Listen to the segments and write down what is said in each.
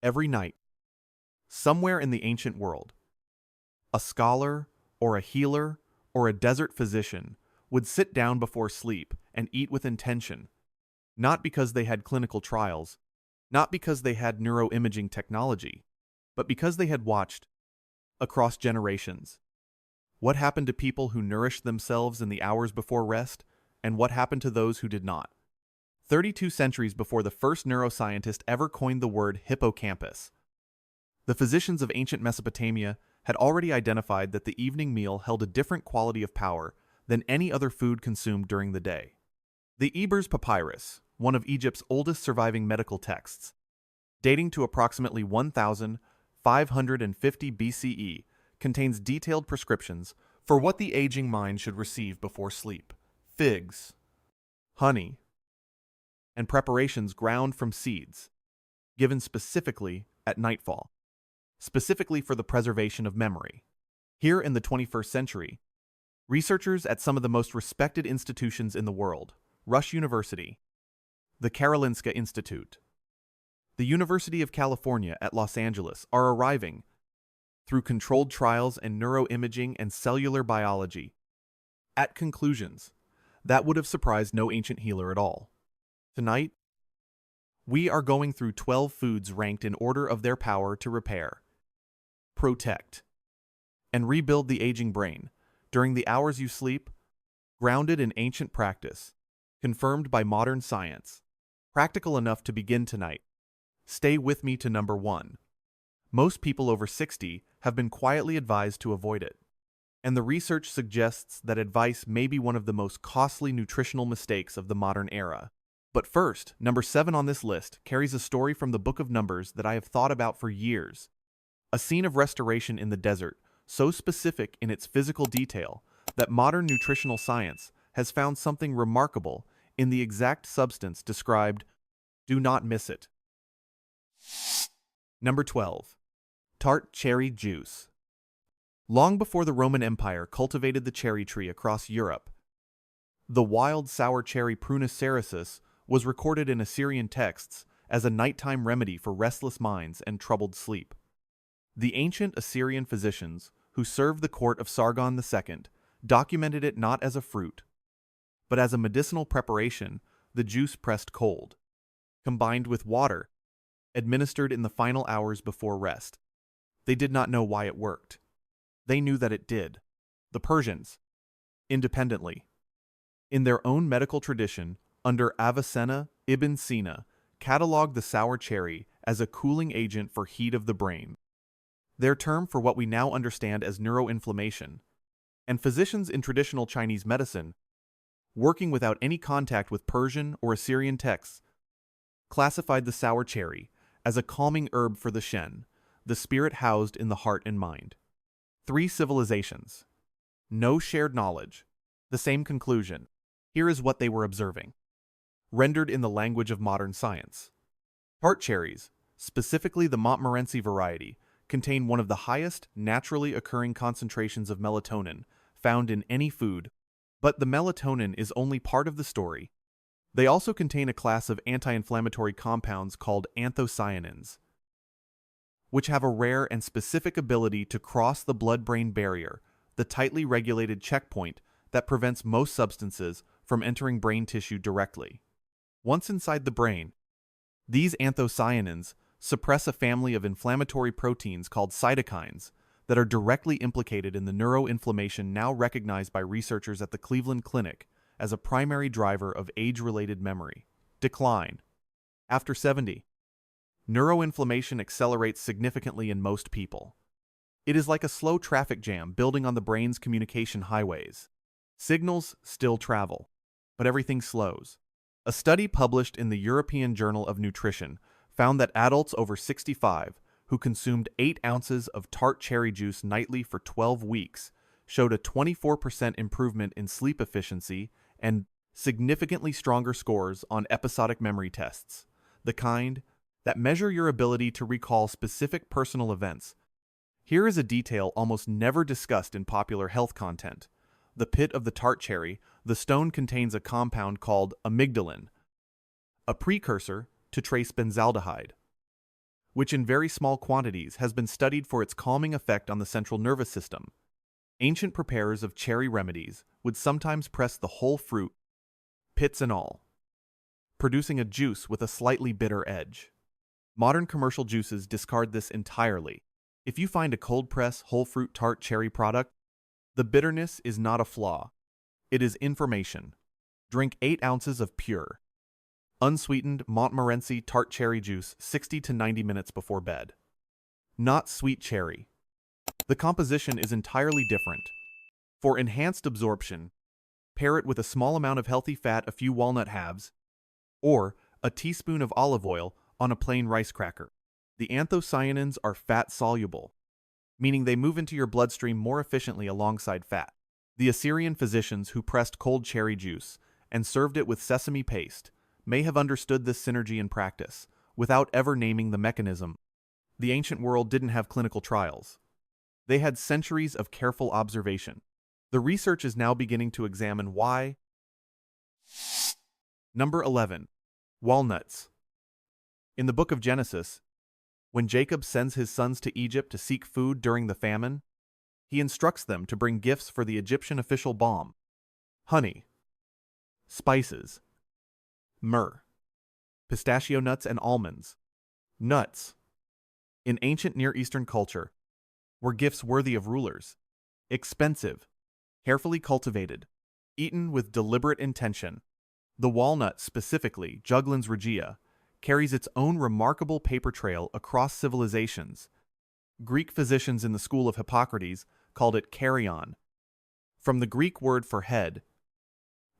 Every night, somewhere in the ancient world, a scholar or a healer or a desert physician would sit down before sleep and eat with intention, not because they had clinical trials, not because they had neuroimaging technology, but because they had watched, across generations, what happened to people who nourished themselves in the hours before rest, and what happened to those who did not. 32 centuries before the first neuroscientist ever coined the word hippocampus, the physicians of ancient Mesopotamia had already identified that the evening meal held a different quality of power than any other food consumed during the day. The Ebers Papyrus, one of Egypt's oldest surviving medical texts, dating to approximately 1550 BCE, contains detailed prescriptions for what the aging mind should receive before sleep: figs, honey, and preparations ground from seeds, given specifically at nightfall, specifically for the preservation of memory. Here in the 21st century, researchers at some of the most respected institutions in the world, Rush University, the Karolinska Institute, the University of California at Los Angeles, are arriving, through controlled trials in neuroimaging and cellular biology, at conclusions that would have surprised no ancient healer at all. Tonight, we are going through 12 foods ranked in order of their power to repair, protect, and rebuild the aging brain during the hours you sleep, grounded in ancient practice, confirmed by modern science. Practical enough to begin tonight. Stay with me to number 1. Most people over 60 have been quietly advised to avoid it, and the research suggests that advice may be one of the most costly nutritional mistakes of the modern era. But first, number 7 on this list carries a story from the Book of Numbers that I have thought about for years. A scene of restoration in the desert, so specific in its physical detail that modern nutritional science has found something remarkable in the exact substance described. Do not miss it. Number 12. Tart cherry juice. Long before the Roman Empire cultivated the cherry tree across Europe, the wild sour cherry Prunus cerasus was recorded in Assyrian texts as a nighttime remedy for restless minds and troubled sleep. The ancient Assyrian physicians who served the court of Sargon II documented it not as a fruit, but as a medicinal preparation, the juice pressed cold, combined with water, administered in the final hours before rest. They did not know why it worked. They knew that it did. The Persians, independently, in their own medical tradition, under Avicenna ibn Sina, cataloged the sour cherry as a cooling agent for heat of the brain, their term for what we now understand as neuroinflammation. And physicians in traditional Chinese medicine, working without any contact with Persian or Assyrian texts, classified the sour cherry as a calming herb for the Shen, the spirit housed in the heart and mind. 3 civilizations. No shared knowledge. The same conclusion. Here is what they were observing, rendered in the language of modern science. Tart cherries, specifically the Montmorency variety, contain one of the highest naturally occurring concentrations of melatonin found in any food, but the melatonin is only part of the story. They also contain a class of anti-inflammatory compounds called anthocyanins, which have a rare and specific ability to cross the blood-brain barrier, the tightly regulated checkpoint that prevents most substances from entering brain tissue directly. Once inside the brain, these anthocyanins suppress a family of inflammatory proteins called cytokines that are directly implicated in the neuroinflammation now recognized by researchers at the Cleveland Clinic as a primary driver of age-related memory decline. After 70, neuroinflammation accelerates significantly in most people. It is like a slow traffic jam building on the brain's communication highways. Signals still travel, but everything slows. A study published in the European Journal of Nutrition found that adults over 65 who consumed 8 ounces of tart cherry juice nightly for 12 weeks showed a 24% improvement in sleep efficiency and significantly stronger scores on episodic memory tests, the kind that measure your ability to recall specific personal events. Here is a detail almost never discussed in popular health content. The pit of the tart cherry, the stone contains a compound called amygdalin, a precursor to trace benzaldehyde. which in very small quantities has been studied for its calming effect on the central nervous system. Ancient preparers of cherry remedies would sometimes press the whole fruit, pits and all, producing a juice with a slightly bitter edge. Modern commercial juices discard this entirely. If you find a cold-press whole fruit tart cherry product, the bitterness is not a flaw. It is information. Drink 8 ounces of pure, unsweetened Montmorency tart cherry juice 60 to 90 minutes before bed. Not sweet cherry. The composition is entirely different. For enhanced absorption, pair it with a small amount of healthy fat, a few walnut halves, or a teaspoon of olive oil on a plain rice cracker. The anthocyanins are fat-soluble, meaning they move into your bloodstream more efficiently alongside fat. The Assyrian physicians who pressed cold cherry juice and served it with sesame paste may have understood this synergy in practice, without ever naming the mechanism. The ancient world didn't have clinical trials. They had centuries of careful observation. The research is now beginning to examine why. Number 11. Walnuts. In the book of Genesis, when Jacob sends his sons to Egypt to seek food during the famine, he instructs them to bring gifts for the Egyptian official balm: honey, spices, myrrh, pistachio nuts and almonds. Nuts, in ancient Near Eastern culture, were gifts worthy of rulers. Expensive, carefully cultivated, eaten with deliberate intention. The walnut, specifically Juglans regia, carries its own remarkable paper trail across civilizations. Greek physicians in the school of Hippocrates called it carrion, from the Greek word for head,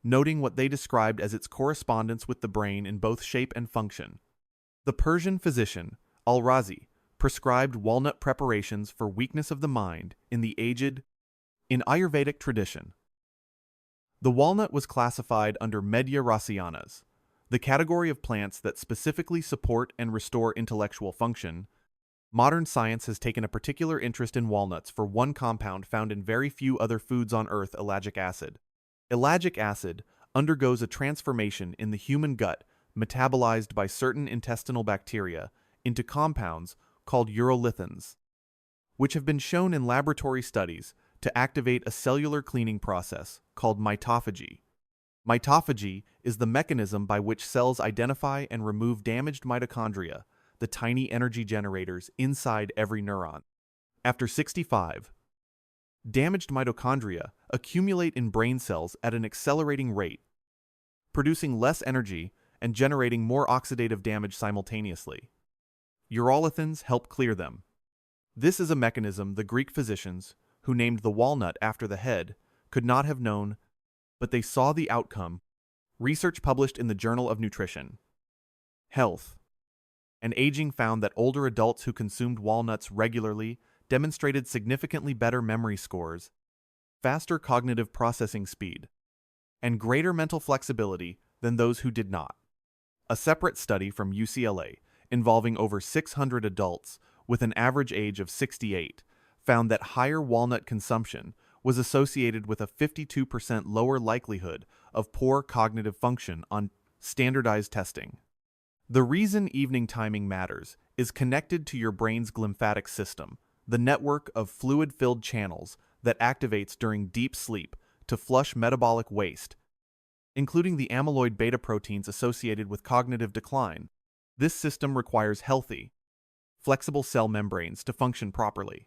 noting what they described as its correspondence with the brain in both shape and function. The Persian physician, Al-Razi, prescribed walnut preparations for weakness of the mind in Ayurvedic tradition. The walnut was classified under Media raceyanas, the category of plants that specifically support and restore intellectual function. Modern science has taken a particular interest in walnuts for one compound found in very few other foods on Earth: ellagic acid. Ellagic acid undergoes a transformation in the human gut metabolized by certain intestinal bacteria into compounds called urolithins, which have been shown in laboratory studies to activate a cellular cleaning process called mitophagy. Mitophagy is the mechanism by which cells identify and remove damaged mitochondria, the tiny energy generators inside every neuron. After 65, damaged mitochondria accumulate in brain cells at an accelerating rate, producing less energy and generating more oxidative damage simultaneously. Urolithins help clear them. This is a mechanism the Greek physicians, who named the walnut after the head, could not have known, but they saw the outcome. Research published in the Journal of Nutrition, Health, and Aging found that older adults who consumed walnuts regularly demonstrated significantly better memory scores, faster cognitive processing speed, and greater mental flexibility than those who did not. A separate study from UCLA, involving over 600 adults with an average age of 68, found that higher walnut consumption was associated with a 52% lower likelihood of poor cognitive function on standardized testing. The reason evening timing matters is connected to your brain's glymphatic system, the network of fluid-filled channels that activates during deep sleep to flush metabolic waste, including the amyloid beta proteins associated with cognitive decline. This system requires healthy, flexible cell membranes to function properly.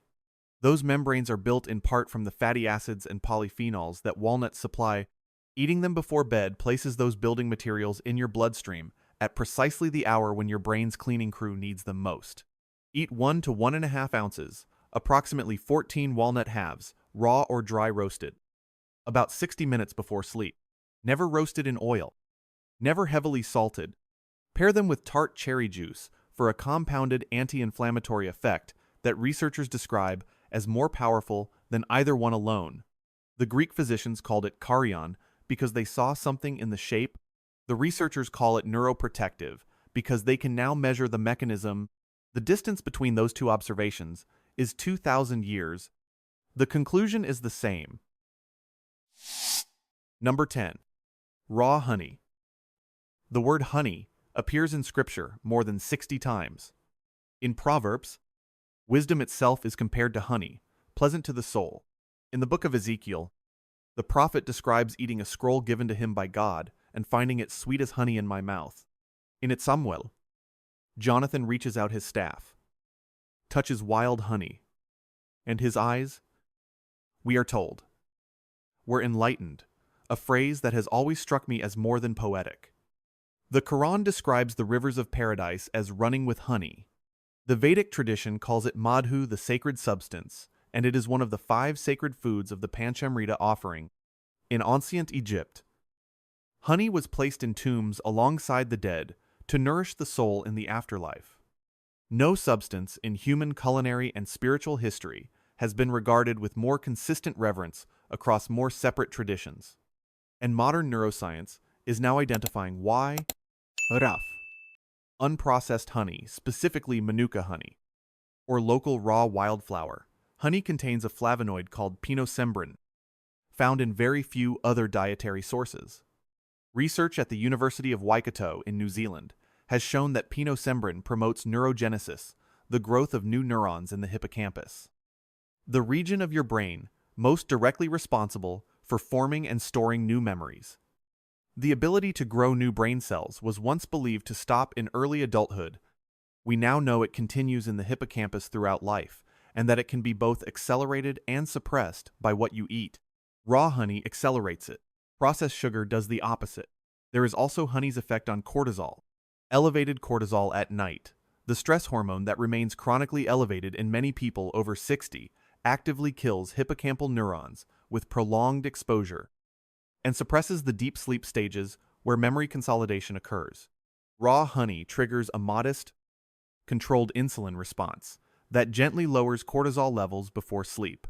Those membranes are built in part from the fatty acids and polyphenols that walnuts supply. Eating them before bed places those building materials in your bloodstream at precisely the hour when your brain's cleaning crew needs them most. Eat 1 to 1.5 ounces, approximately 14 walnut halves, raw or dry roasted, about 60 minutes before sleep. Never roasted in oil. Never heavily salted. Pair them with tart cherry juice for a compounded anti-inflammatory effect that researchers describe as more powerful than either one alone. The Greek physicians called it carrion because they saw something in the shape. The researchers call it neuroprotective because they can now measure the mechanism. The distance between those two observations is 2,000 years. The conclusion is the same. Number 10. Raw honey. The word honey appears in Scripture more than 60 times. In Proverbs, wisdom itself is compared to honey, pleasant to the soul. In the book of Ezekiel, the prophet describes eating a scroll given to him by God and finding it sweet as honey in my mouth. In it Samuel, Jonathan reaches out his staff, touches wild honey, and his eyes, we are told, were enlightened, a phrase that has always struck me as more than poetic. The Quran describes the rivers of paradise as running with honey. The Vedic tradition calls it madhu, the sacred substance, and it is one of the 5 sacred foods of the Panchamrita offering. In ancient Egypt, honey was placed in tombs alongside the dead to nourish the soul in the afterlife. No substance in human culinary and spiritual history has been regarded with more consistent reverence across more separate traditions. And modern neuroscience is now identifying why raf, unprocessed honey, specifically manuka honey, or local raw wildflower. Honey contains a flavonoid called pinosembrin, found in very few other dietary sources. Research at the University of Waikato in New Zealand has shown that pinosembrin promotes neurogenesis, the growth of new neurons in the hippocampus, the region of your brain most directly responsible for forming and storing new memories. The ability to grow new brain cells was once believed to stop in early adulthood. We now know it continues in the hippocampus throughout life, and that it can be both accelerated and suppressed by what you eat. Raw honey accelerates it. Processed sugar does the opposite. There is also honey's effect on cortisol. Elevated cortisol at night, the stress hormone that remains chronically elevated in many people over 60, actively kills hippocampal neurons with prolonged exposure and suppresses the deep sleep stages where memory consolidation occurs. Raw honey triggers a modest, controlled insulin response that gently lowers cortisol levels before sleep,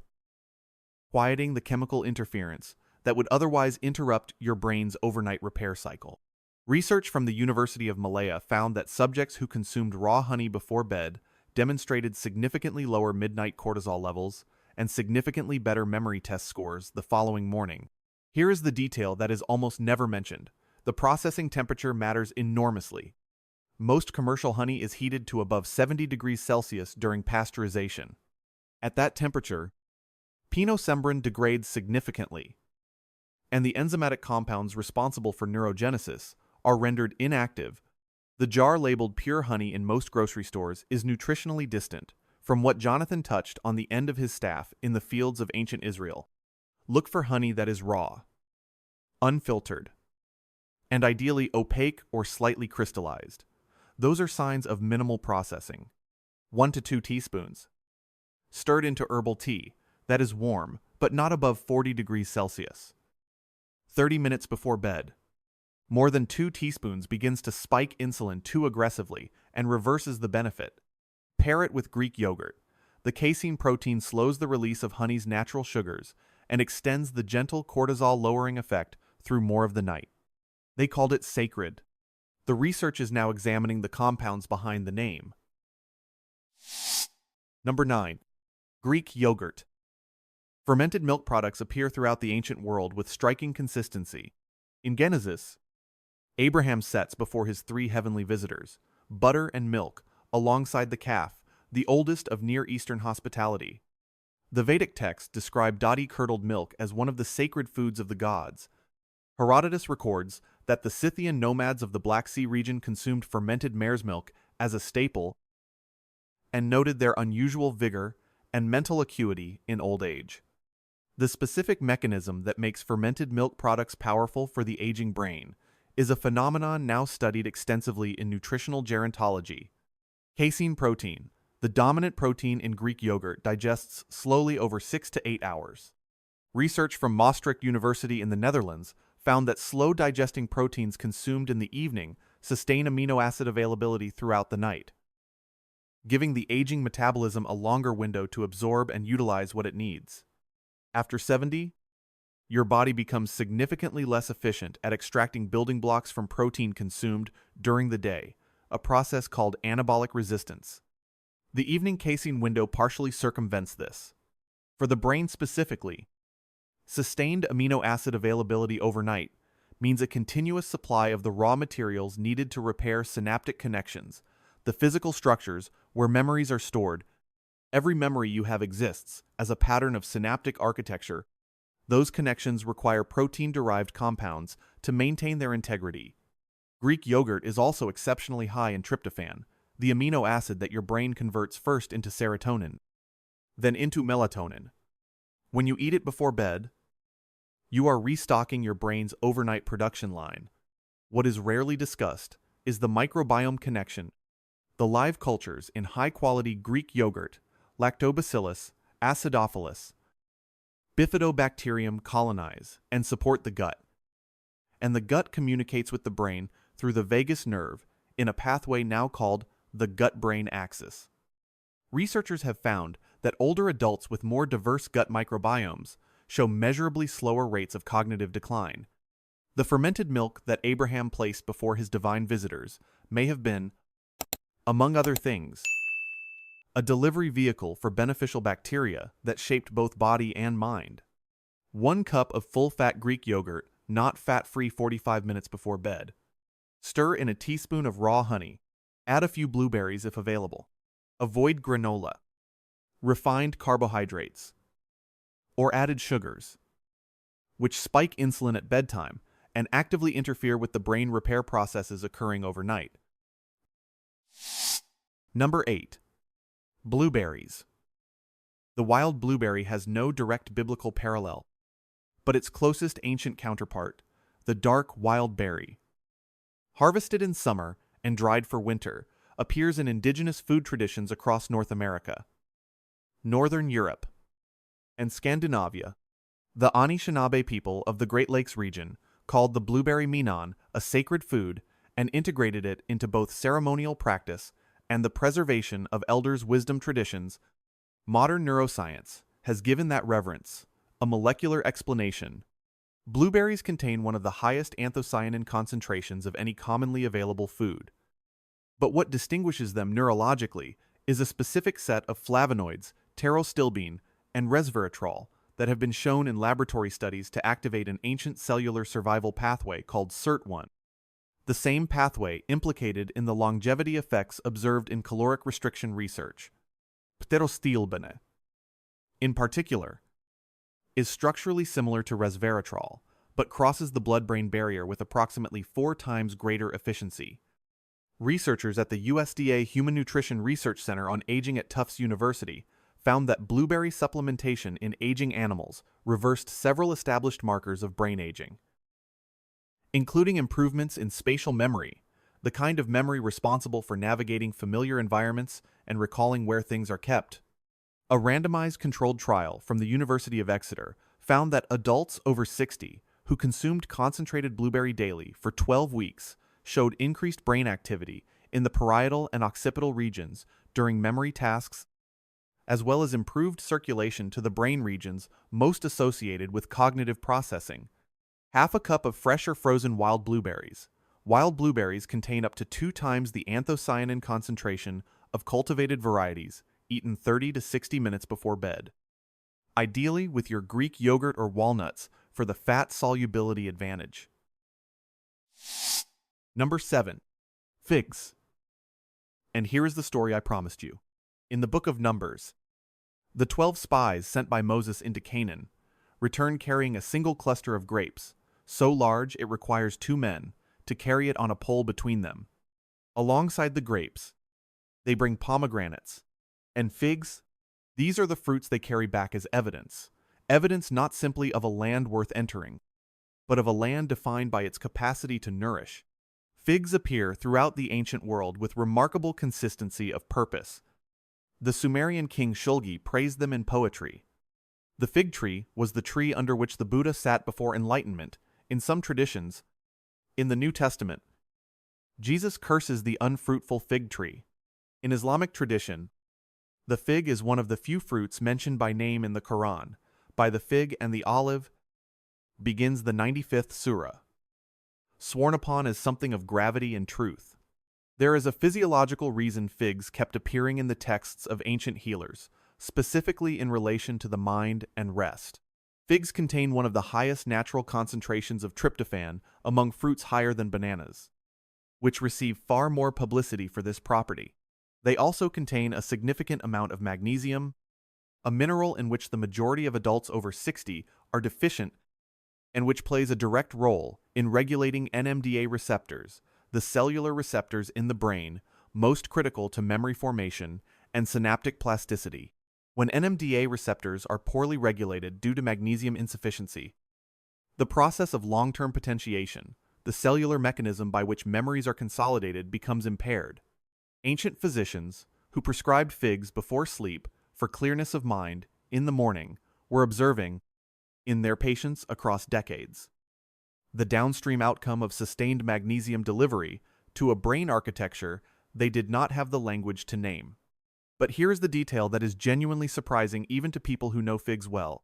quieting the chemical interference that would otherwise interrupt your brain's overnight repair cycle. Research from the University of Malaya found that subjects who consumed raw honey before bed demonstrated significantly lower midnight cortisol levels and significantly better memory test scores the following morning. Here is the detail that is almost never mentioned. The processing temperature matters enormously. Most commercial honey is heated to above 70 degrees Celsius during pasteurization. At that temperature, pinosembrin degrades significantly, and the enzymatic compounds responsible for neurogenesis are rendered inactive. The jar labeled pure honey in most grocery stores is nutritionally distant from what Jonathan touched on the end of his staff in the fields of ancient Israel. Look for honey that is raw, unfiltered, and ideally opaque or slightly crystallized. Those are signs of minimal processing. 1 to 2 teaspoons. Stirred into herbal tea that is warm, but not above 40 degrees Celsius. 30 minutes before bed. More than 2 teaspoons begins to spike insulin too aggressively and reverses the benefit. Pair it with Greek yogurt. The casein protein slows the release of honey's natural sugars and extends the gentle cortisol-lowering effect through more of the night. They called it sacred. The research is now examining the compounds behind the name. Number 9. Greek yogurt. Fermented milk products appear throughout the ancient world with striking consistency. In Genesis, Abraham sets before his 3 heavenly visitors butter and milk alongside the calf, the oldest of Near Eastern hospitality. The Vedic texts describe dadi-curdled milk as one of the sacred foods of the gods. Herodotus records that the Scythian nomads of the Black Sea region consumed fermented mare's milk as a staple and noted their unusual vigor and mental acuity in old age. The specific mechanism that makes fermented milk products powerful for the aging brain is a phenomenon now studied extensively in nutritional gerontology. Casein protein, the dominant protein in Greek yogurt, digests slowly over 6 to 8 hours. Research from Maastricht University in the Netherlands found that slow digesting proteins consumed in the evening sustain amino acid availability throughout the night, giving the aging metabolism a longer window to absorb and utilize what it needs. After 70, your body becomes significantly less efficient at extracting building blocks from protein consumed during the day, a process called anabolic resistance. The evening casein window partially circumvents this. For the brain specifically, sustained amino acid availability overnight means a continuous supply of the raw materials needed to repair synaptic connections, the physical structures where memories are stored. Every memory you have exists as a pattern of synaptic architecture. Those connections require protein-derived compounds to maintain their integrity. Greek yogurt is also exceptionally high in tryptophan, the amino acid that your brain converts first into serotonin, then into melatonin. When you eat it before bed, you are restocking your brain's overnight production line. What is rarely discussed is the microbiome connection. The live cultures in high-quality Greek yogurt, Lactobacillus acidophilus, Bifidobacterium colonize and support the gut. And the gut communicates with the brain through the vagus nerve in a pathway now called the gut-brain axis. Researchers have found that older adults with more diverse gut microbiomes show measurably slower rates of cognitive decline. The fermented milk that Abraham placed before his divine visitors may have been, among other things, a delivery vehicle for beneficial bacteria that shaped both body and mind. 1 cup of full-fat Greek yogurt, not fat-free 45 minutes before bed. Stir in a teaspoon of raw honey. Add a few blueberries if available. Avoid granola, refined carbohydrates, or added sugars, which spike insulin at bedtime and actively interfere with the brain repair processes occurring overnight. Number 8. Blueberries. The wild blueberry has no direct biblical parallel, but its closest ancient counterpart, the dark wild berry, harvested in summer and dried for winter, appears in indigenous food traditions across North America, Northern Europe, and Scandinavia. The Anishinaabe people of the Great Lakes region called the blueberry minan a sacred food and integrated it into both ceremonial practice and the preservation of elders' wisdom traditions. Modern neuroscience has given that reverence a molecular explanation. Blueberries contain one of the highest anthocyanin concentrations of any commonly available food. But what distinguishes them neurologically is a specific set of flavonoids, pterostilbene, and resveratrol that have been shown in laboratory studies to activate an ancient cellular survival pathway called SIRT1. The same pathway implicated in the longevity effects observed in caloric restriction research. Pterostilbene, in particular, is structurally similar to resveratrol, but crosses the blood-brain barrier with approximately 4 times greater efficiency. Researchers at the USDA Human Nutrition Research Center on Aging at Tufts University found that blueberry supplementation in aging animals reversed several established markers of brain aging, including improvements in spatial memory, the kind of memory responsible for navigating familiar environments and recalling where things are kept. A randomized controlled trial from the University of Exeter found that adults over 60 who consumed concentrated blueberry daily for 12 weeks showed increased brain activity in the parietal and occipital regions during memory tasks, as well as improved circulation to the brain regions most associated with cognitive processing. Half a cup of fresh or frozen wild blueberries. Wild blueberries contain up to 2 times the anthocyanin concentration of cultivated varieties, eaten 30 to 60 minutes before bed. Ideally with your Greek yogurt or walnuts for the fat solubility advantage. Number 7. Figs. And here is the story I promised you. In the book of Numbers, the 12 spies sent by Moses into Canaan return carrying a single cluster of grapes, so large it requires 2 men to carry it on a pole between them. Alongside the grapes, they bring pomegranates and figs. These are the fruits they carry back as evidence. Evidence not simply of a land worth entering, but of a land defined by its capacity to nourish. Figs appear throughout the ancient world with remarkable consistency of purpose. The Sumerian king Shulgi praised them in poetry. The fig tree was the tree under which the Buddha sat before enlightenment. In some traditions, in the New Testament, Jesus curses the unfruitful fig tree. In Islamic tradition, the fig is one of the few fruits mentioned by name in the Quran. By the fig and the olive begins the 95th surah, sworn upon as something of gravity and truth. There is a physiological reason figs kept appearing in the texts of ancient healers, specifically in relation to the mind and rest. Figs contain one of the highest natural concentrations of tryptophan among fruits, higher than bananas, which receive far more publicity for this property. They also contain a significant amount of magnesium, a mineral in which the majority of adults over 60 are deficient and which plays a direct role in regulating NMDA receptors, the cellular receptors in the brain most critical to memory formation and synaptic plasticity. When NMDA receptors are poorly regulated due to magnesium insufficiency, the process of long-term potentiation, the cellular mechanism by which memories are consolidated, becomes impaired. Ancient physicians, who prescribed figs before sleep for clearness of mind in the morning, were observing, in their patients across decades, the downstream outcome of sustained magnesium delivery to a brain architecture they did not have the language to name. But here is the detail that is genuinely surprising even to people who know figs well.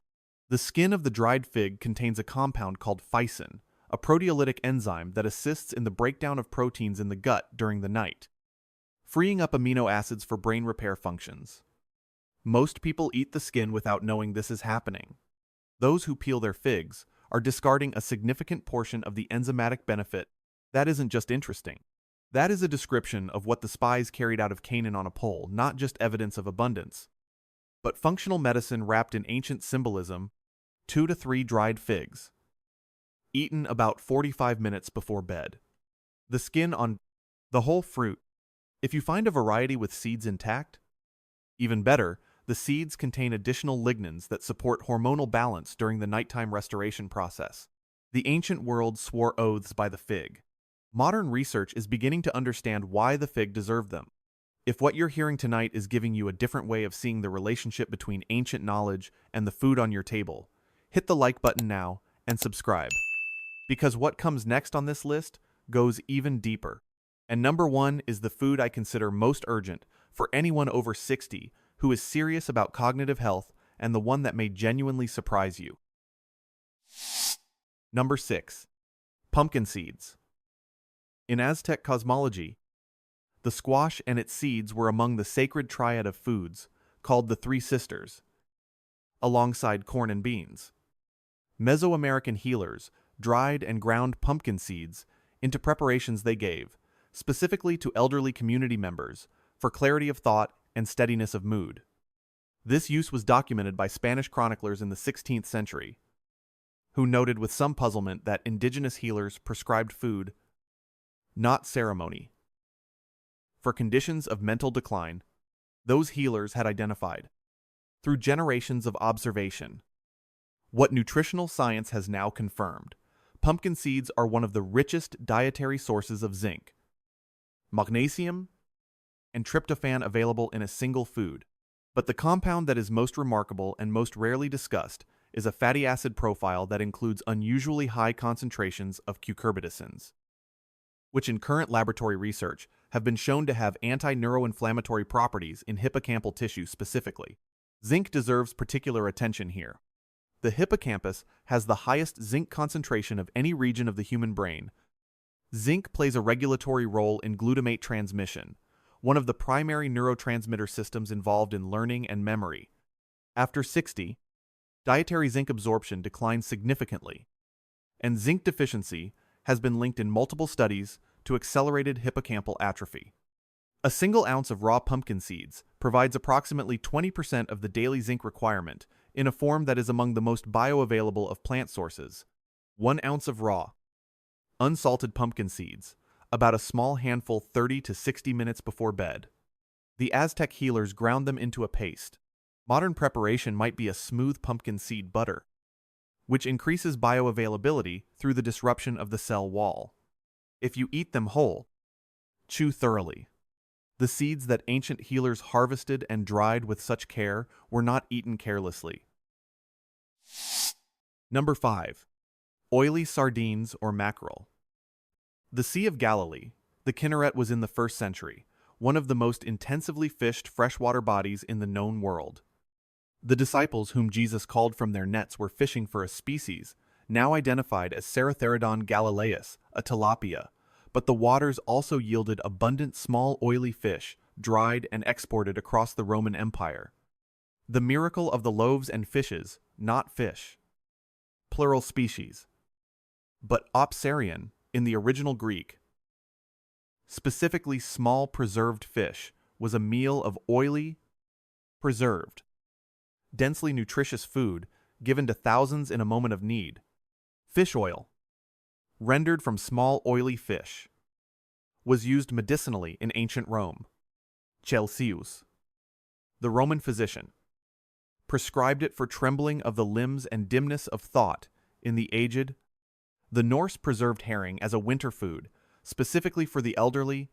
The skin of the dried fig contains a compound called physin, a proteolytic enzyme that assists in the breakdown of proteins in the gut during the night, freeing up amino acids for brain repair functions. Most people eat the skin without knowing this is happening. Those who peel their figs are discarding a significant portion of the enzymatic benefit. That isn't just interesting. That is a description of what the spies carried out of Canaan on a pole, not just evidence of abundance, but functional medicine wrapped in ancient symbolism. 2 to 3 dried figs, eaten about 45 minutes before bed. The skin on the whole fruit. If you find a variety with seeds intact, even better, the seeds contain additional lignans that support hormonal balance during the nighttime restoration process. The ancient world swore oaths by the fig. Modern research is beginning to understand why the fig deserved them. If what you're hearing tonight is giving you a different way of seeing the relationship between ancient knowledge and the food on your table, hit the like button now and subscribe. Because what comes next on this list goes even deeper. And number 1 is the food I consider most urgent for anyone over 60 who is serious about cognitive health, and the one that may genuinely surprise you. Number 6. Pumpkin seeds. In Aztec cosmology, the squash and its seeds were among the sacred triad of foods, called the Three Sisters, alongside corn and beans. Mesoamerican healers dried and ground pumpkin seeds into preparations they gave, specifically to elderly community members, for clarity of thought and steadiness of mood. This use was documented by Spanish chroniclers in the 16th century, who noted with some puzzlement that indigenous healers prescribed food, not ceremony, for conditions of mental decline those healers had identified, through generations of observation. What nutritional science has now confirmed: pumpkin seeds are one of the richest dietary sources of zinc, magnesium, and tryptophan available in a single food. But the compound that is most remarkable and most rarely discussed is a fatty acid profile that includes unusually high concentrations of cucurbitacins, which in current laboratory research have been shown to have anti-neuroinflammatory properties in hippocampal tissue specifically. Zinc deserves particular attention here. The hippocampus has the highest zinc concentration of any region of the human brain. Zinc plays a regulatory role in glutamate transmission, one of the primary neurotransmitter systems involved in learning and memory. After 60, dietary zinc absorption declines significantly, and zinc deficiency has been linked in multiple studies to accelerated hippocampal atrophy. A single ounce of raw pumpkin seeds provides approximately 20% of the daily zinc requirement in a form that is among the most bioavailable of plant sources. 1 ounce of raw, unsalted pumpkin seeds, about a small handful 30 to 60 minutes before bed. The Aztec healers ground them into a paste. Modern preparation might be a smooth pumpkin seed butter, which increases bioavailability through the disruption of the cell wall. If you eat them whole, chew thoroughly. The seeds that ancient healers harvested and dried with such care were not eaten carelessly. Number 5. Oily sardines or mackerel. The Sea of Galilee, the Kinneret, was in the 1st century, one of the most intensively fished freshwater bodies in the known world. The disciples whom Jesus called from their nets were fishing for a species, now identified as Ceratherodon galileus, a tilapia, but the waters also yielded abundant small oily fish, dried and exported across the Roman Empire. The miracle of the loaves and fishes, not fish, plural species, but opsarion in the original Greek, specifically small preserved fish, was a meal of oily, preserved, densely nutritious food given to thousands in a moment of need. Fish oil, rendered from small oily fish, was used medicinally in ancient Rome. Celsius, the Roman physician, prescribed it for trembling of the limbs and dimness of thought in the aged. The Norse preserved herring as a winter food, specifically for the elderly.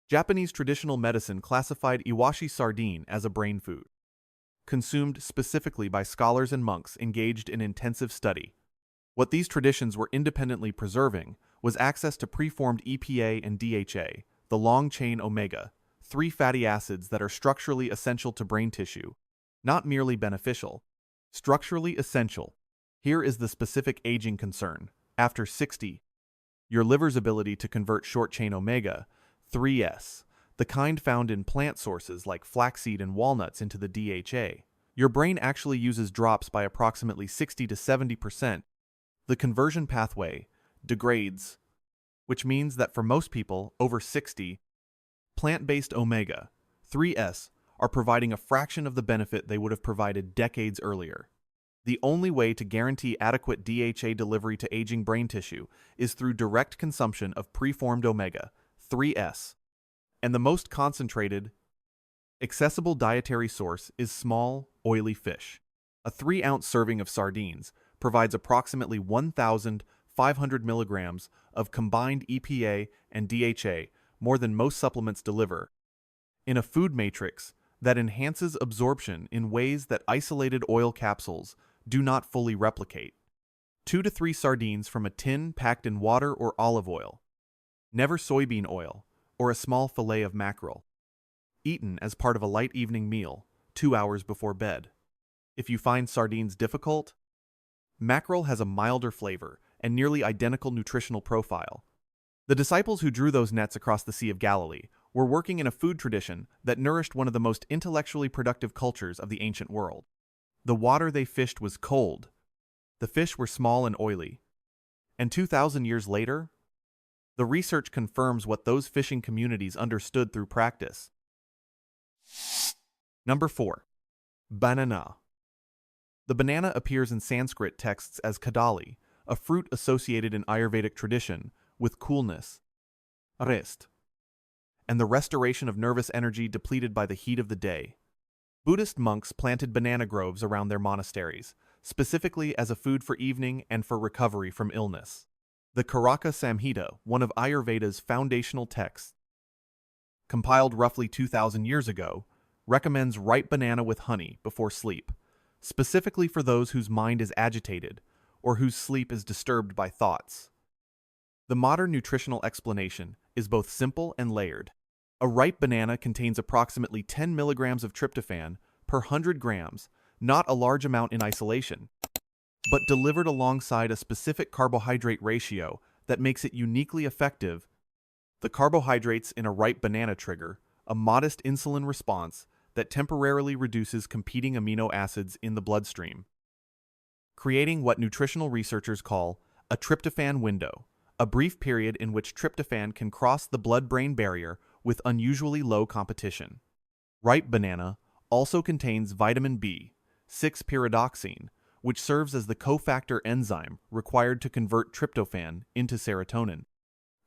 Japanese traditional medicine classified iwashi sardine as a brain food, consumed specifically by scholars and monks engaged in intensive study. What these traditions were independently preserving was access to preformed EPA and DHA, the long-chain omega-3 fatty acids that are structurally essential to brain tissue, not merely beneficial, structurally essential. Here is the specific aging concern. After 60, your liver's ability to convert short-chain omega-3s, the kind found in plant sources like flaxseed and walnuts, into the DHA. Your brain actually uses drops by approximately 60 to 70%. The conversion pathway degrades, which means that for most people over 60, plant-based omega-3s are providing a fraction of the benefit they would have provided decades earlier. The only way to guarantee adequate DHA delivery to aging brain tissue is through direct consumption of preformed omega-3s, and the most concentrated, accessible dietary source is small, oily fish. A 3-ounce serving of sardines provides approximately 1,500 milligrams of combined EPA and DHA, more than most supplements deliver, in a food matrix that enhances absorption in ways that isolated oil capsules do not fully replicate. 2 to 3 sardines from a tin packed in water or olive oil, never soybean oil, or a small fillet of mackerel, eaten as part of a light evening meal 2 hours before bed. If you find sardines difficult, mackerel has a milder flavor and nearly identical nutritional profile. The disciples who drew those nets across the Sea of Galilee were working in a food tradition that nourished one of the most intellectually productive cultures of the ancient world. The water they fished was cold, the fish were small and oily, and 2,000 years later, the research confirms what those fishing communities understood through practice. Number 4. Banana. The banana appears in Sanskrit texts as kadali, a fruit associated in Ayurvedic tradition with coolness, rest, and the restoration of nervous energy depleted by the heat of the day. Buddhist monks planted banana groves around their monasteries, specifically as a food for evening and for recovery from illness. The Karaka Samhita, one of Ayurveda's foundational texts, compiled roughly 2,000 years ago, recommends ripe banana with honey before sleep, specifically for those whose mind is agitated or whose sleep is disturbed by thoughts. The modern nutritional explanation is both simple and layered. A ripe banana contains approximately 10 milligrams of tryptophan per 100 grams, not a large amount in isolation, but delivered alongside a specific carbohydrate ratio that makes it uniquely effective. The carbohydrates in a ripe banana trigger a modest insulin response that temporarily reduces competing amino acids in the bloodstream, creating what nutritional researchers call a tryptophan window, a brief period in which tryptophan can cross the blood-brain barrier with unusually low competition. Ripe banana also contains vitamin B6-pyridoxine, which serves as the cofactor enzyme required to convert tryptophan into serotonin.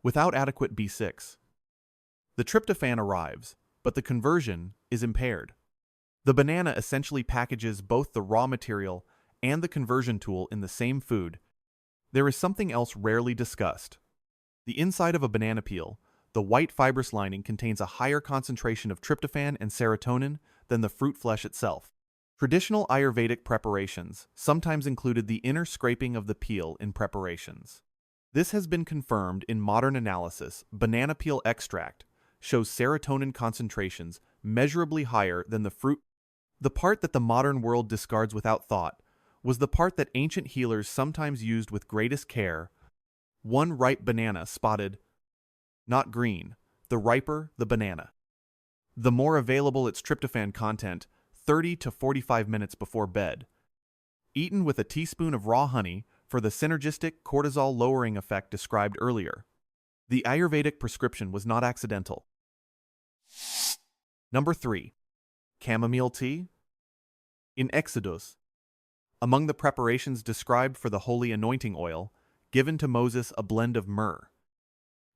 Without adequate B6, the tryptophan arrives, but the conversion is impaired. The banana essentially packages both the raw material and the conversion tool in the same food. There is something else rarely discussed. The inside of a banana peel, the white fibrous lining, contains a higher concentration of tryptophan and serotonin than the fruit flesh itself. Traditional Ayurvedic preparations sometimes included the inner scraping of the peel in preparations. This has been confirmed in modern analysis. Banana peel extract shows serotonin concentrations measurably higher than the fruit. The part that the modern world discards without thought was the part that ancient healers sometimes used with greatest care. One ripe banana spotted, not green, the riper the banana, the more available its tryptophan content 30 to 45 minutes before bed. Eaten with a teaspoon of raw honey for the synergistic cortisol-lowering effect described earlier. The Ayurvedic prescription was not accidental. Number 3. Chamomile tea. In Exodus, among the preparations described for the holy anointing oil, given to Moses a blend of myrrh,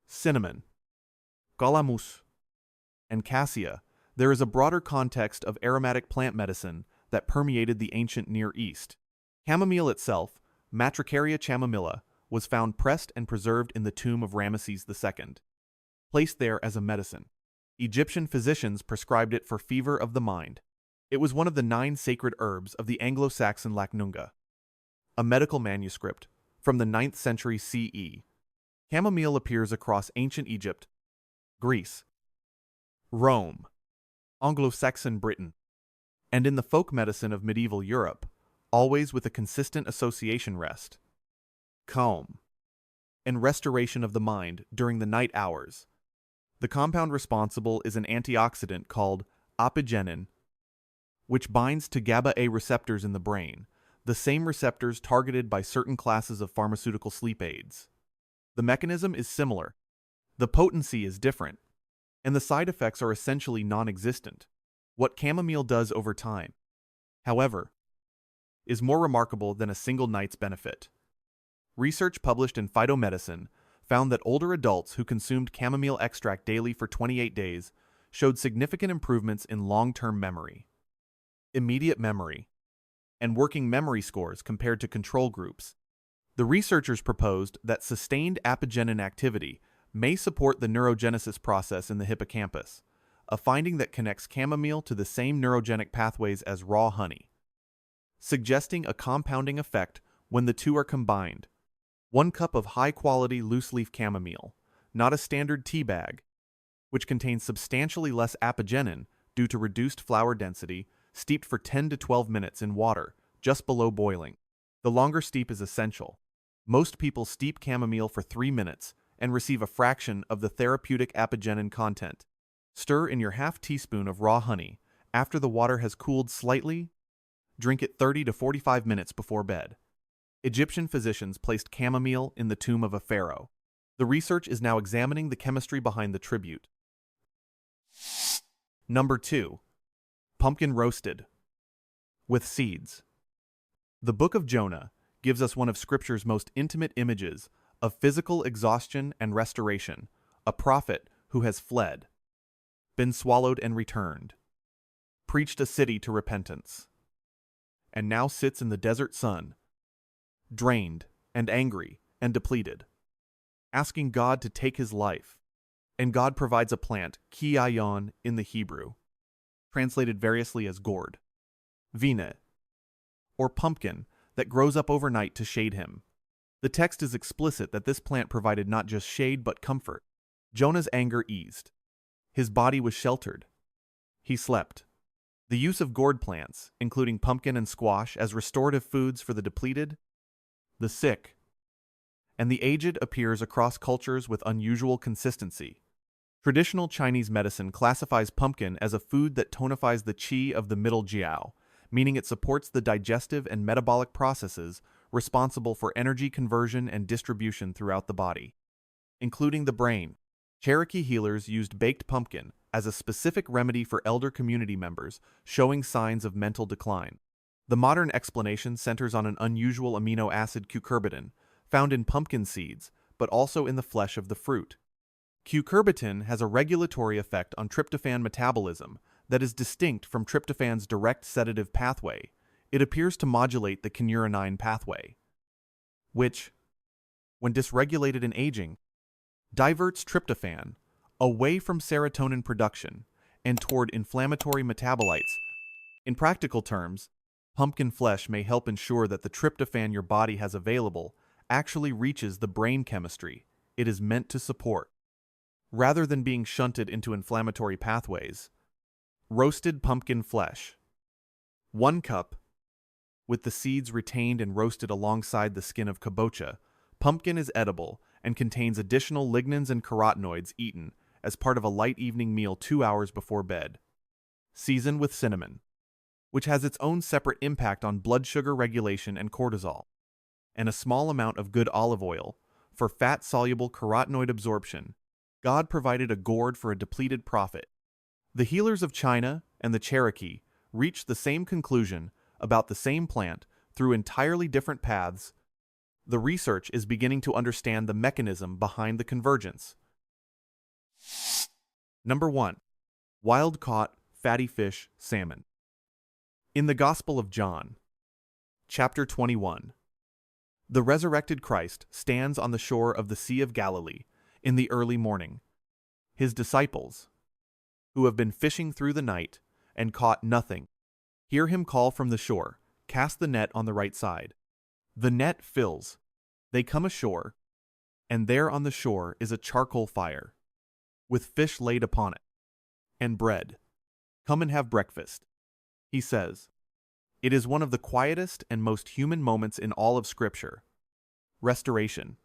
cinnamon, calamus, and cassia, there is a broader context of aromatic plant medicine that permeated the ancient Near East. Chamomile itself, Matricaria chamomilla, was found pressed and preserved in the tomb of Ramesses II. Placed there as a medicine, Egyptian physicians prescribed it for fever of the mind. It was one of the 9 sacred herbs of the Anglo-Saxon Lacnunga, a medical manuscript from the 9th century CE. Chamomile appears across ancient Egypt, Greece, Rome, Anglo-Saxon Britain, and in the folk medicine of medieval Europe, always with a consistent association: rest, calm, and restoration of the mind during the night hours. The compound responsible is an antioxidant called apigenin, which binds to GABA-A receptors in the brain, the same receptors targeted by certain classes of pharmaceutical sleep aids. The mechanism is similar, the potency is different, and the side effects are essentially non-existent. What chamomile does over time, however, is more remarkable than a single night's benefit. Research published in Phytomedicine found that older adults who consumed chamomile extract daily for 28 days showed significant improvements in long-term memory, immediate memory, and working memory scores compared to control groups. The researchers proposed that sustained apigenin activity may support the neurogenesis process in the hippocampus, a finding that connects chamomile to the same neurogenic pathways as raw honey, suggesting a compounding effect when the two are combined. 1 cup of high-quality loose-leaf chamomile, not a standard tea bag, which contains substantially less apigenin due to reduced flower density, steeped for 10 to 12 minutes in water, just below boiling. The longer steep is essential. Most people steep chamomile for 3 minutes and receive a fraction of the therapeutic apigenin content. Stir in your half teaspoon of raw honey. After the water has cooled slightly, drink it 30 to 45 minutes before bed. Egyptian physicians placed chamomile in the tomb of a pharaoh. The research is now examining the chemistry behind the tribute. Number 2. Pumpkin roasted with seeds. The Book of Jonah gives us one of Scripture's most intimate images of physical exhaustion and restoration, a prophet who has fled, been swallowed and returned, preached a city to repentance, and now sits in the desert sun, drained and angry and depleted, asking God to take his life. And God provides a plant, kiayon in the Hebrew, translated variously as gourd, vine, or pumpkin, that grows up overnight to shade him. The text is explicit that this plant provided not just shade but comfort. Jonah's anger eased. His body was sheltered. He slept. The use of gourd plants, including pumpkin and squash, as restorative foods for the depleted, the sick, and the aged appears across cultures with unusual consistency. Traditional Chinese medicine classifies pumpkin as a food that tonifies the qi of the middle jiao, meaning it supports the digestive and metabolic processes responsible for energy conversion and distribution throughout the body, including the brain. Cherokee healers used baked pumpkin as a specific remedy for elder community members showing signs of mental decline. The modern explanation centers on an unusual amino acid cucurbitин, found in pumpkin seeds, but also in the flesh of the fruit. Cucurbitin has a regulatory effect on tryptophan metabolism that is distinct from tryptophan's direct sedative pathway. It appears to modulate the kynurenine pathway, which, when dysregulated in aging, diverts tryptophan away from serotonin production and toward inflammatory metabolites. In practical terms, pumpkin flesh may help ensure that the tryptophan your body has available actually reaches the brain chemistry it is meant to support, rather than being shunted into inflammatory pathways. Roasted pumpkin flesh. 1 cup. With the seeds retained and roasted alongside the skin of kabocha, pumpkin is edible and contains additional lignans and carotenoids eaten as part of a light evening meal 2 hours before bed. Season with cinnamon, which has its own separate impact on blood sugar regulation and cortisol, and a small amount of good olive oil for fat-soluble carotenoid absorption. God provided a gourd for a depleted prophet, The healers of China and the Cherokee reached the same conclusion about the same plant through entirely different paths. The research is beginning to understand the mechanism behind the convergence. Number 1. Wild-caught fatty fish salmon. In the Gospel of John, chapter 21, the resurrected Christ stands on the shore of the Sea of Galilee in the early morning. His disciples, who have been fishing through the night and caught nothing, hear him call from the shore, "Cast the net on the right side." The net fills. They come ashore, and there on the shore is a charcoal fire, with fish laid upon it, and bread. "Come and have breakfast," he says. It is one of the quietest and most human moments in all of Scripture. Restoration.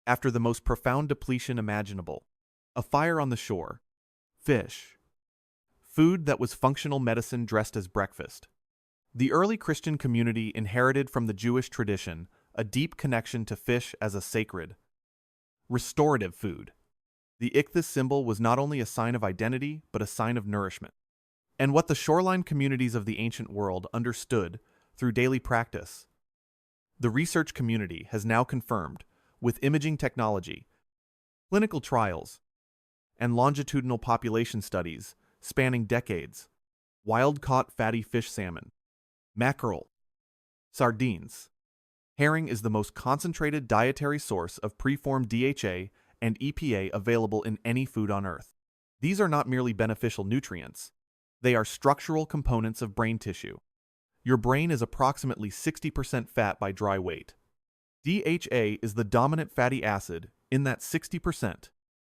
After the most profound depletion imaginable, a fire on the shore, fish, food that was functional medicine dressed as breakfast. The early Christian community inherited from the Jewish tradition a deep connection to fish as a sacred, restorative food. The ichthys symbol was not only a sign of identity, but a sign of nourishment. And what the shoreline communities of the ancient world understood through daily practice, the research community has now confirmed with imaging technology, clinical trials, and longitudinal population studies spanning decades. Wild-caught fatty fish salmon, mackerel, sardines. Herring is the most concentrated dietary source of preformed DHA and EPA available in any food on Earth. These are not merely beneficial nutrients. They are structural components of brain tissue. Your brain is approximately 60% fat by dry weight. DHA is the dominant fatty acid in that 60%.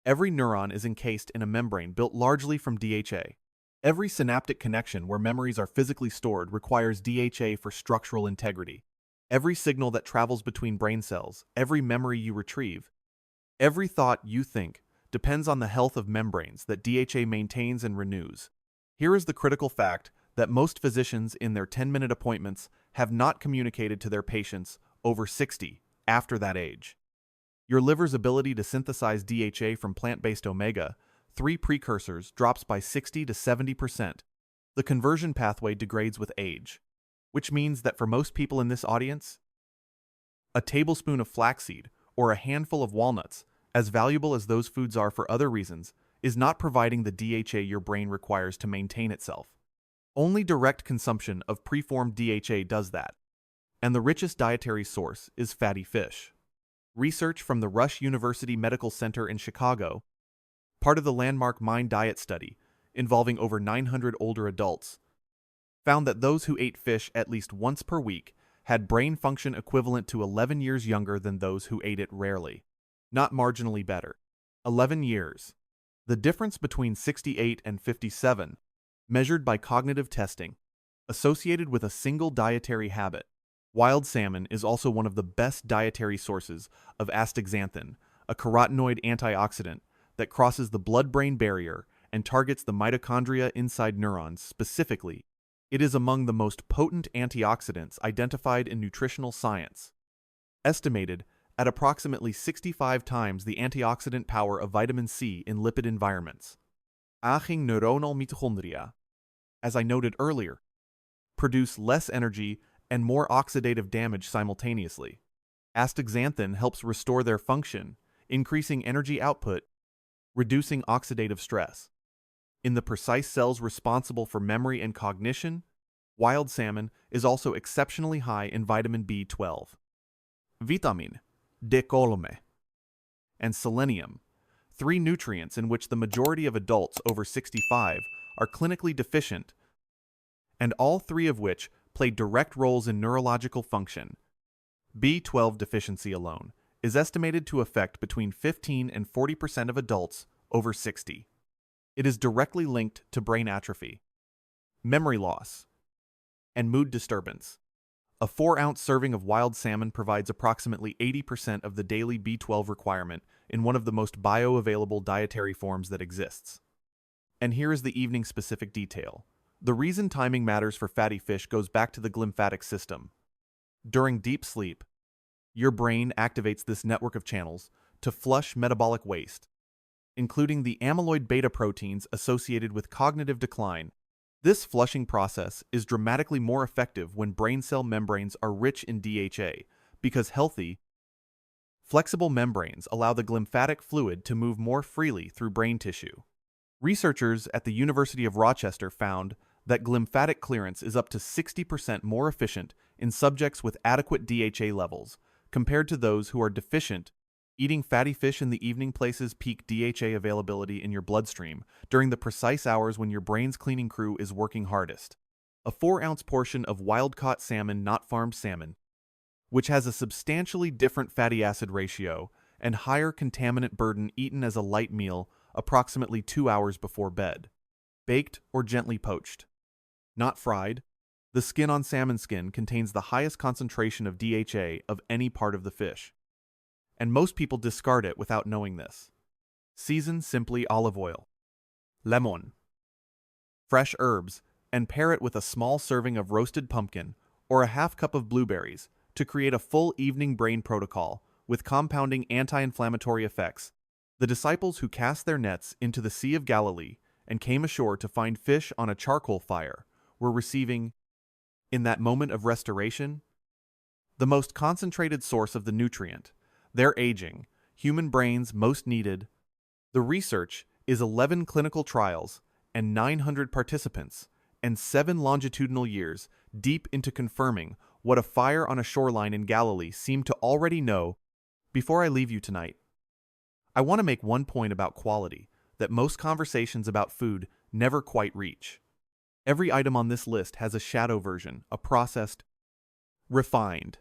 Every neuron is encased in a membrane built largely from DHA. Every synaptic connection where memories are physically stored requires DHA for structural integrity. Every signal that travels between brain cells, every memory you retrieve, every thought you think depends on the health of membranes that DHA maintains and renews. Here is the critical fact that most physicians in their 10-minute appointments have not communicated to their patients over 60 after that age. Your liver's ability to synthesize DHA from plant-based omega-3 precursors drops by 60 to 70%. The conversion pathway degrades with age, which means that for most people in this audience, a tablespoon of flaxseed or a handful of walnuts, as valuable as those foods are for other reasons, is not providing the DHA your brain requires to maintain itself. Only direct consumption of preformed DHA does that, and the richest dietary source is fatty fish. Research from the Rush University Medical Center in Chicago, part of the landmark Mind Diet study involving over 900 older adults, found that those who ate fish at least once per week had brain function equivalent to 11 years younger than those who ate it rarely. Not marginally better. 11 years. The difference between 68 and 57, measured by cognitive testing, associated with a single dietary habit. Wild salmon is also one of the best dietary sources of astaxanthin, a carotenoid antioxidant that crosses the blood-brain barrier and targets the mitochondria inside neurons specifically. It is among the most potent antioxidants identified in nutritional science, estimated at approximately 65 times the antioxidant power of vitamin C in lipid environments. Aging neuronal mitochondria, as I noted earlier, produce less energy and more oxidative damage simultaneously. Astaxanthin helps restore their function, increasing energy output, reducing oxidative stress. In the precise cells responsible for memory and cognition, wild salmon is also exceptionally high in vitamin B12. Vitamin D column and selenium, 3 nutrients in which the majority of adults over 65 are clinically deficient, and all 3 of which play direct roles in neurological function. B12 deficiency alone is estimated to affect between 15 and 40% of adults over 60. It is directly linked to brain atrophy, memory loss, and mood disturbance. A 4-ounce serving of wild salmon provides approximately 80% of the daily B12 requirement in one of the most bioavailable dietary forms that exists. And here is the evening-specific detail. The reason timing matters for fatty fish goes back to the glymphatic system. During deep sleep, your brain activates this network of channels to flush metabolic waste, including the amyloid beta proteins associated with cognitive decline. This flushing process is dramatically more effective when brain cell membranes are rich in DHA, because healthy, flexible membranes allow the glymphatic fluid to move more freely through brain tissue. Researchers at the University of Rochester found that glymphatic clearance is up to 60% more efficient in subjects with adequate DHA levels, compared to those who are deficient. Eating fatty fish in the evening places peak DHA availability in your bloodstream during the precise hours when your brain's cleaning crew is working hardest. A 4-ounce portion of wild-caught salmon, not farmed salmon, which has a substantially different fatty acid ratio and higher contaminant burden, eaten as a light meal approximately 2 hours before bed. Baked or gently poached. Not fried. The skin on salmon skin contains the highest concentration of DHA of any part of the fish, and most people discard it without knowing this. Season simply olive oil, lemon, fresh herbs, and pair it with a small serving of roasted pumpkin or a half cup of blueberries to create a full evening brain protocol with compounding anti-inflammatory effects. The disciples who cast their nets into the Sea of Galilee and came ashore to find fish on a charcoal fire were receiving, in that moment of restoration, the most concentrated source of the nutrient, their aging, human brains most needed. The research is 11 clinical trials and 900 participants and 7 longitudinal years deep into confirming what a fire on a shoreline in Galilee seemed to already know. Before I leave you tonight, I want to make one point about quality that most conversations about food never quite reach. Every item on this list has a shadow version, a processed, refined,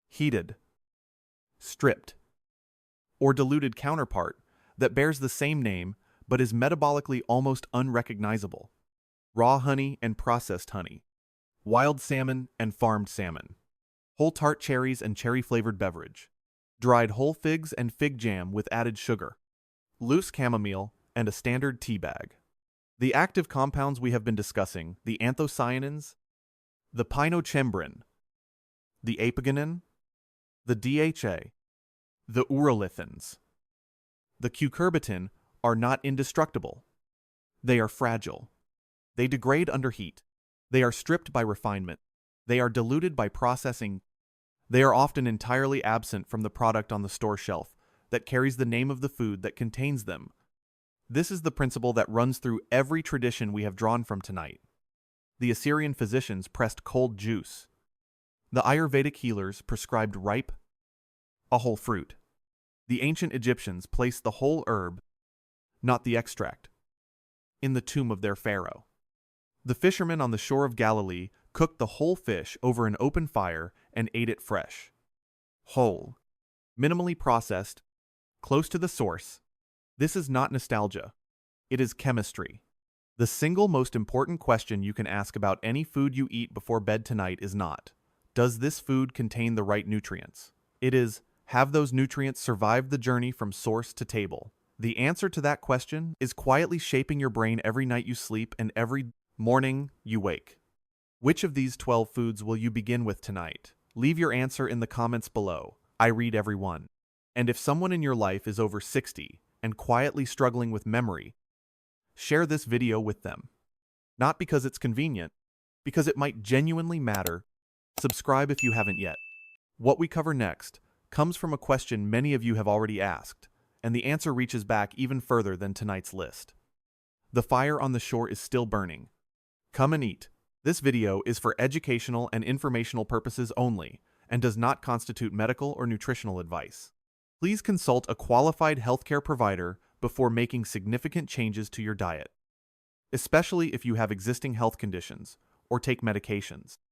heated, stripped, or diluted counterpart that bears the same name but is metabolically almost unrecognizable. Raw honey and processed honey, wild salmon and farmed salmon, whole tart cherries and cherry-flavored beverage, dried whole figs and fig jam with added sugar, loose chamomile, and a standard tea bag. The active compounds we have been discussing, the anthocyanins, the pinochembrin, the apigenin, the DHA, the urolithins, the cucurbitин, are not indestructible. They are fragile. They degrade under heat. They are stripped by refinement. They are diluted by processing. They are often entirely absent from the product on the store shelf that carries the name of the food that contains them. This is the principle that runs through every tradition we have drawn from tonight. The Assyrian physicians pressed cold juice. The Ayurvedic healers prescribed ripe, a whole fruit. The ancient Egyptians placed the whole herb, not the extract, in the tomb of their pharaoh. The fishermen on the shore of Galilee cooked the whole fish over an open fire and ate it fresh, whole, minimally processed, close to the source. This is not nostalgia. It is chemistry. The single most important question you can ask about any food you eat before bed tonight is not, does this food contain the right nutrients? It is, have those nutrients survived the journey from source to table? The answer to that question is quietly shaping your brain every night you sleep and every morning you wake. Which of these 12 foods will you begin with tonight? Leave your answer in the comments below. I read every one. And if someone in your life is over 60 and quietly struggling with memory, share this video with them. Not because it's convenient, because it might genuinely matter. Subscribe if you haven't yet. What we cover next comes from a question many of you have already asked, and the answer reaches back even further than tonight's list. The fire on the shore is still burning. Come and eat. This video is for educational and informational purposes only and does not constitute medical or nutritional advice. Please consult a qualified healthcare provider before making significant changes to your diet, especially if you have existing health conditions or take medications.